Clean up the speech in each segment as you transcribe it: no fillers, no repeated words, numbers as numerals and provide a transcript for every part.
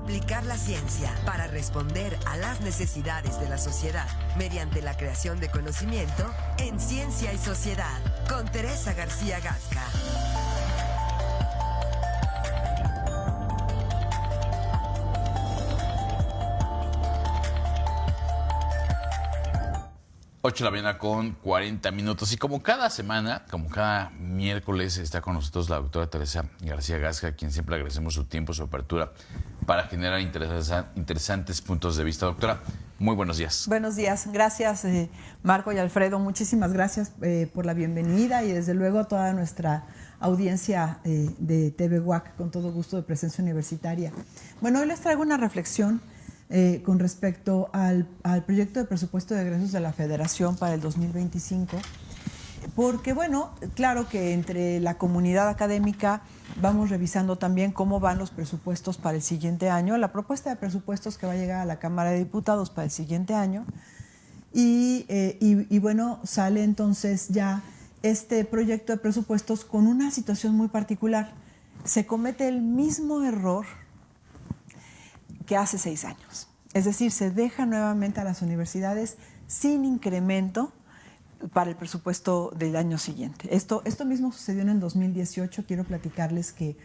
Aplicar la ciencia para responder a las necesidades de la sociedad mediante la creación de conocimiento en Ciencia y Sociedad, con Teresa García Gasca. Ocho de la mañana con 40 minutos. Y como cada semana, como cada miércoles, está con nosotros la doctora Teresa García Gasca, a quien siempre agradecemos su tiempo, su apertura para generar interesantes puntos de vista. Doctora, muy buenos días. Buenos días. Gracias, Marco y Alfredo. Muchísimas gracias por la bienvenida y desde luego a toda nuestra audiencia de TV UAC, con todo gusto de presencia universitaria. Bueno, hoy les traigo una reflexión con respecto al proyecto de presupuesto de egresos de la Federación para el 2025, porque bueno, claro que entre la comunidad académica vamos revisando también cómo van los presupuestos para el siguiente año, la propuesta de presupuestos que va a llegar a la Cámara de Diputados para el siguiente año, y bueno, sale entonces ya este proyecto de presupuestos con una situación muy particular. Se comete el mismo error que hace 6 años. Es decir, se deja nuevamente a las universidades sin incremento para el presupuesto del año siguiente. Esto mismo sucedió en el 2018. Quiero platicarles que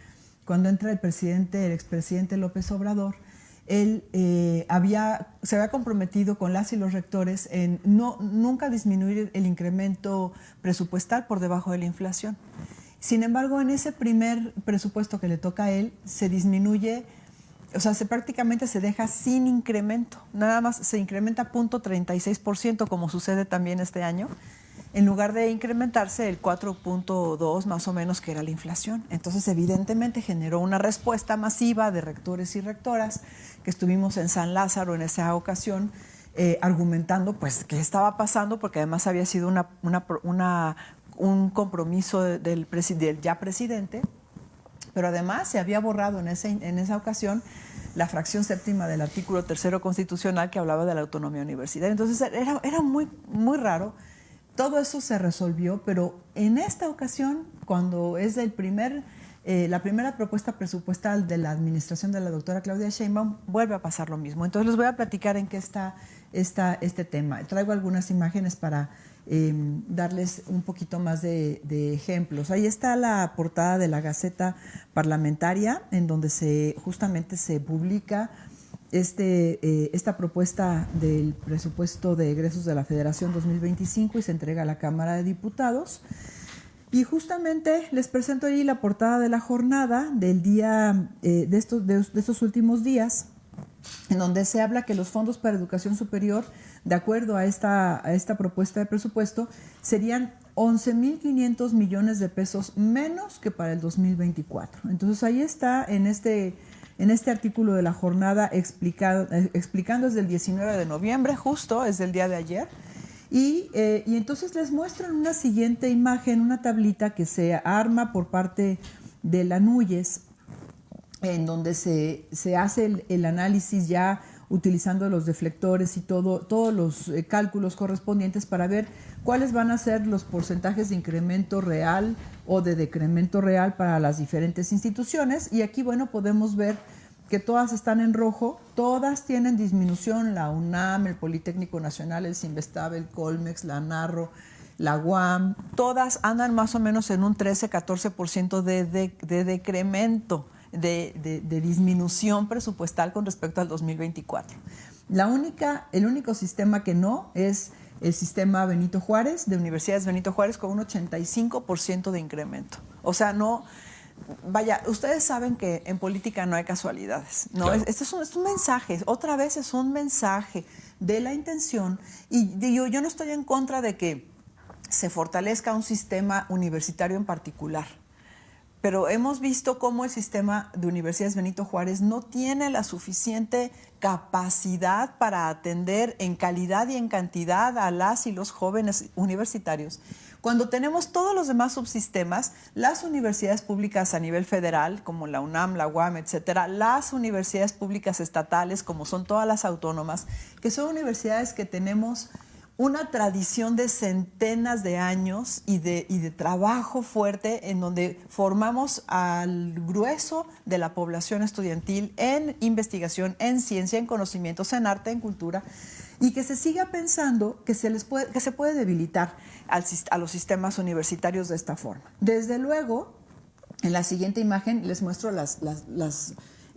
cuando entra el expresidente López Obrador, él se había comprometido con las y los rectores en nunca disminuir el incremento presupuestal por debajo de la inflación. Sin embargo, en ese primer presupuesto que le toca a él, se disminuye. O sea, prácticamente se deja sin incremento, nada más se incrementa 0.36%, como sucede también este año, en lugar de incrementarse el 4.2% más o menos que era la inflación. Entonces, evidentemente generó una respuesta masiva de rectores y rectoras que estuvimos en San Lázaro en esa ocasión, argumentando pues qué estaba pasando, porque además había sido un compromiso del ya presidente. Pero además se había borrado en esa ocasión la fracción séptima del artículo 3º constitucional que hablaba de la autonomía universitaria. Entonces era muy, muy raro. Todo eso se resolvió, pero en esta ocasión, cuando es la primera propuesta presupuestal de la administración de la doctora Claudia Sheinbaum, vuelve a pasar lo mismo. Entonces les voy a platicar en qué está este tema. Traigo algunas imágenes para darles un poquito más de ejemplos. Ahí está la portada de la Gaceta Parlamentaria, en donde justamente se publica esta propuesta del presupuesto de egresos de la Federación 2025 y se entrega a la Cámara de Diputados. Y justamente les presento ahí la portada de la jornada del día de estos últimos días, en donde se habla que los fondos para educación superior, de acuerdo a esta propuesta de presupuesto, serían 11.500 millones de pesos menos que para el 2024. Entonces ahí está en este artículo de la jornada explicando desde el 19 de noviembre, justo es del día de ayer. Y entonces les muestran una siguiente imagen, una tablita que se arma por parte de la NUYES, en donde se hace el análisis ya utilizando los deflectores y todos los cálculos correspondientes para ver cuáles van a ser los porcentajes de incremento real o de decremento real para las diferentes instituciones. Y aquí, bueno, podemos ver que todas están en rojo, todas tienen disminución, la UNAM, el Politécnico Nacional, el Cinvestav, el Colmex, la Narro, la UAM, todas andan más o menos en un 13-14% de decremento, de disminución presupuestal con respecto al 2024. El único sistema que no es el sistema Benito Juárez, de Universidades Benito Juárez, con un 85% de incremento. O sea, no... Vaya, ustedes saben que en política no hay casualidades, ¿no? Claro. Este es un mensaje, otra vez es un mensaje de la intención, y yo no estoy en contra de que se fortalezca un sistema universitario en particular, pero hemos visto cómo el sistema de Universidades Benito Juárez no tiene la suficiente capacidad para atender en calidad y en cantidad a las y los jóvenes universitarios. Cuando tenemos todos los demás subsistemas, las universidades públicas a nivel federal, como la UNAM, la UAM, etcétera, las universidades públicas estatales, como son todas las autónomas, que son universidades que tenemos una tradición de centenas de años y de trabajo fuerte en donde formamos al grueso de la población estudiantil en investigación, en ciencia, en conocimientos, en arte, en cultura, y que se siga pensando que se puede debilitar a los sistemas universitarios de esta forma. Desde luego, en la siguiente imagen les muestro las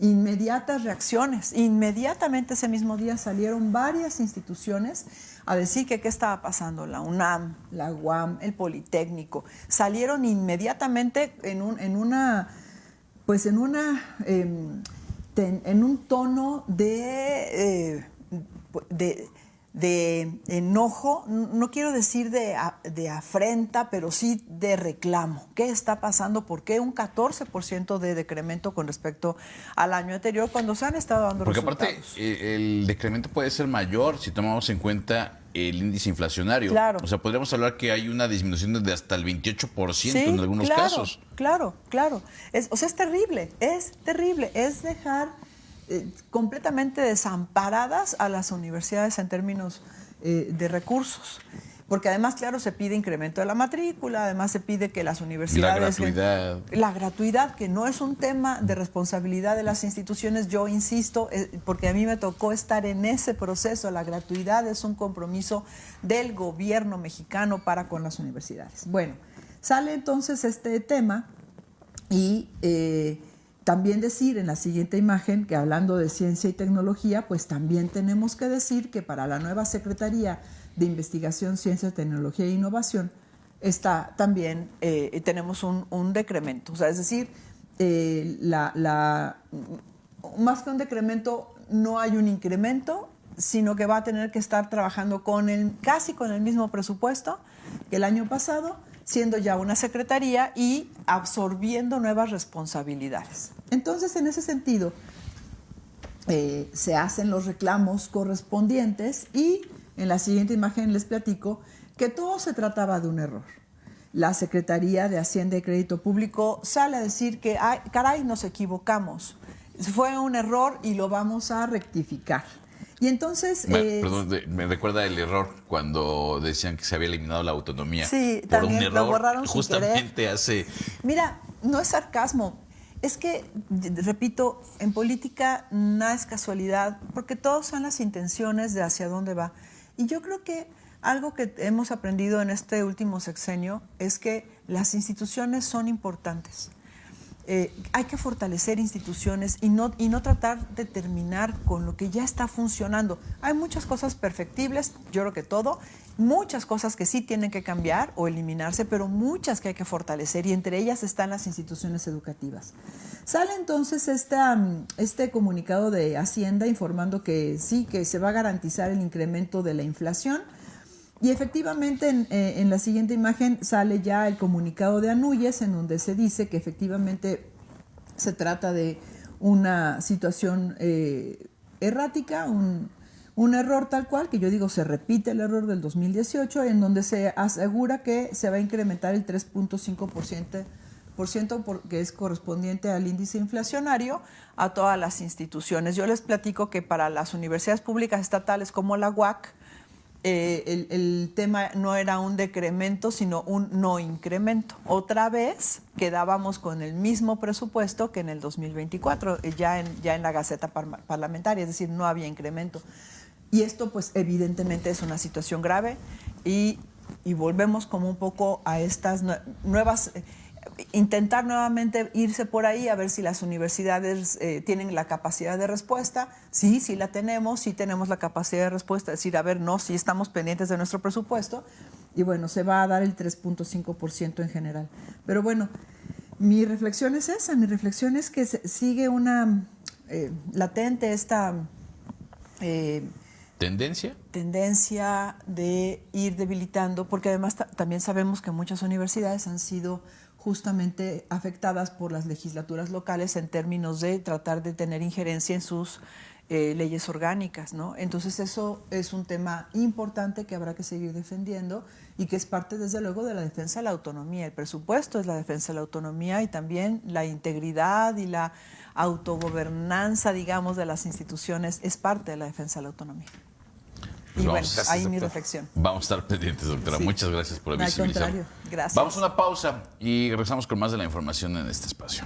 inmediatas reacciones. Inmediatamente ese mismo día salieron varias instituciones a decir que qué estaba pasando. La UNAM, la UAM, el Politécnico. Salieron inmediatamente en un tono de enojo, no quiero decir de afrenta, pero sí de reclamo. ¿Qué está pasando? ¿Por qué un 14% de decremento con respecto al año anterior cuando se han estado dando resultados? Porque aparte el decremento puede ser mayor si tomamos en cuenta el índice inflacionario. Claro. O sea, podríamos hablar que hay una disminución de hasta el 28% en algunos casos. Claro. Es terrible, es dejar completamente desamparadas a las universidades en términos de recursos. Porque además, claro, se pide incremento de la matrícula, además se pide que las universidades... La gratuidad, que no es un tema de responsabilidad de las instituciones, yo insisto, porque a mí me tocó estar en ese proceso. La gratuidad es un compromiso del gobierno mexicano para con las universidades. Bueno, sale entonces este tema y... también decir en la siguiente imagen que hablando de ciencia y tecnología, pues también tenemos que decir que para la nueva Secretaría de Investigación, Ciencia, Tecnología e Innovación está también, tenemos un decremento. O sea, es decir, más que un decremento, no hay un incremento, sino que va a tener que estar trabajando casi con el mismo presupuesto que el año pasado, siendo ya una secretaría y absorbiendo nuevas responsabilidades. Entonces, en ese sentido, se hacen los reclamos correspondientes y en la siguiente imagen les platico que todo se trataba de un error. La Secretaría de Hacienda y Crédito Público sale a decir que, ay, caray, nos equivocamos. Fue un error y lo vamos a rectificar. Y entonces... Perdón, me recuerda el error cuando decían que se había eliminado la autonomía. Sí, por también un error, lo borraron justamente hace... Mira, no es sarcasmo. Es que, repito, en política nada es casualidad, porque todos son las intenciones de hacia dónde va. Y yo creo que algo que hemos aprendido en este último sexenio es que las instituciones son importantes. Hay que fortalecer instituciones y no tratar de terminar con lo que ya está funcionando. Hay muchas cosas perfectibles, yo creo que todo, muchas cosas que sí tienen que cambiar o eliminarse, pero muchas que hay que fortalecer y entre ellas están las instituciones educativas. Sale entonces este comunicado de Hacienda informando que sí, que se va a garantizar el incremento de la inflación. Y efectivamente en la siguiente imagen sale ya el comunicado de Anúyez en donde se dice que efectivamente se trata de una situación errática, un error tal cual, que yo digo se repite el error del 2018, en donde se asegura que se va a incrementar el 3.5%, que es correspondiente al índice inflacionario, a todas las instituciones. Yo les platico que para las universidades públicas estatales como la UAC, el tema no era un decremento, sino un no incremento. Otra vez quedábamos con el mismo presupuesto que en el 2024, ya en la Gaceta Parlamentaria, es decir, no había incremento. Y esto, pues, evidentemente es una situación grave y volvemos como un poco a estas nuevas... intentar nuevamente irse por ahí a ver si las universidades tienen la capacidad de respuesta. Sí la tenemos, sí tenemos la capacidad de respuesta, decir, a ver, no, sí estamos pendientes de nuestro presupuesto y bueno, se va a dar el 3.5% en general. Pero bueno, mi reflexión es esa, mi reflexión es que sigue una latente esta... tendencia de ir debilitando, porque además también sabemos que muchas universidades han sido justamente afectadas por las legislaturas locales en términos de tratar de tener injerencia en sus leyes orgánicas, ¿no? Entonces eso es un tema importante que habrá que seguir defendiendo y que es parte, desde luego, de la defensa de la autonomía. El presupuesto es la defensa de la autonomía y también la integridad y la autogobernanza, digamos, de las instituciones es parte de la defensa de la autonomía. Y bueno, gracias, ahí mi doctora. reflexión. Vamos a estar pendientes, doctora. Sí. Muchas gracias por Al visibilizar. contrario, gracias. Vamos a una pausa y regresamos con más de la información en este espacio.